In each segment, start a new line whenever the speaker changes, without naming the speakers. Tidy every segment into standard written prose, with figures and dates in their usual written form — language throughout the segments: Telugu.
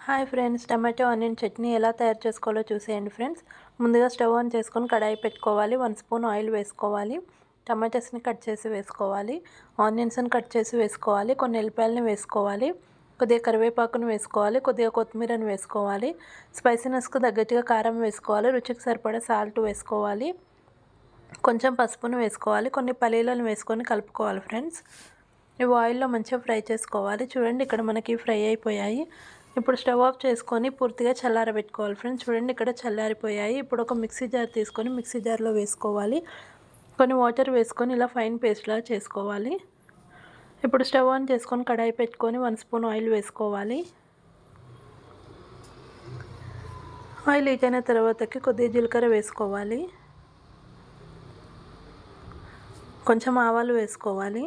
Hi friends, tomato onion chutney ఎలా తయారు చేసుకోవాలో చూసేయండి ఫ్రెండ్స్. ముందుగా స్టవ్ ఆన్ చేసుకొని కడాయి పెట్టుకోవాలి. 1 స్పూన్ ఆయిల్ వేసుకోవాలి. టమాటోస్ని కట్ చేసి వేసుకోవాలి. ఆనియన్స్ని కట్ చేసి వేసుకోవాలి. కొన్ని ఎల్లిపాయలని వేసుకోవాలి. కొద్దిగా కరివేపాకును వేసుకోవాలి. కొద్దిగా కొత్తిమీరని వేసుకోవాలి. స్పైసీనెస్కు తగ్గట్టుగా కారం వేసుకోవాలి. రుచికి సరిపడా సాల్ట్ వేసుకోవాలి. కొంచెం పసుపును వేసుకోవాలి. కొన్ని పల్లీలను వేసుకొని కలుపుకోవాలి ఫ్రెండ్స్. ఇవి ఆయిల్లో మంచిగా ఫ్రై చేసుకోవాలి. చూడండి, ఇక్కడ మనకి ఫ్రై అయిపోయాయి. ఇప్పుడు స్టవ్ ఆఫ్ చేసుకొని పూర్తిగా చల్లారబెట్టుకోవాలి ఫ్రెండ్స్. చూడండి, ఇక్కడ చల్లారిపోయాయి. ఇప్పుడు ఒక మిక్సీ జార్ తీసుకొని మిక్సీ జార్లో వేసుకోవాలి. కొన్ని వాటర్ వేసుకొని ఇలా ఫైన్ పేస్ట్లా చేసుకోవాలి. ఇప్పుడు స్టవ్ ఆన్ చేసుకొని కడాయి పెట్టుకొని 1 స్పూన్ ఆయిల్ వేసుకోవాలి. ఆయిల్ హీట్ అయిన తర్వాతకి కొద్దిగా జీలకర్ర వేసుకోవాలి. కొంచెం ఆవాలు వేసుకోవాలి.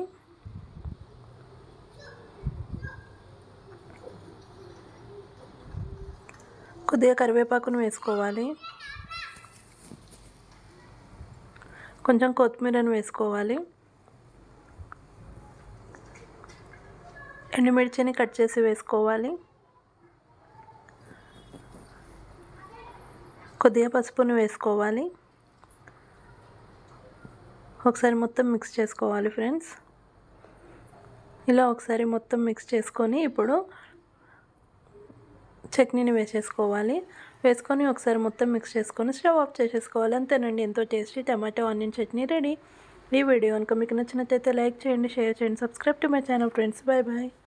కొద్దిగా కరివేపాకును వేసుకోవాలి. కొంచెం కొత్తిమీరను వేసుకోవాలి. ఎండుమిర్చిని కట్ చేసి వేసుకోవాలి. కొద్దిగా పసుపును వేసుకోవాలి. ఒకసారి మొత్తం మిక్స్ చేసుకోవాలి ఫ్రెండ్స్. ఇలా ఒకసారి మొత్తం మిక్స్ చేసుకొని ఇప్పుడు చట్నీని వేసుకొని ఒకసారి మొత్తం మిక్స్ చేసుకొని స్టవ్ ఆఫ్ చేసేసుకోవాలి. అంతేనండి, ఎంతో tasty tomato onion chutney ready. ఈ వీడియో కనుక మీకు నచ్చినట్లయితే లైక్ చేయండి, షేర్ చేయండి, subscribe to my channel friends. Bye bye.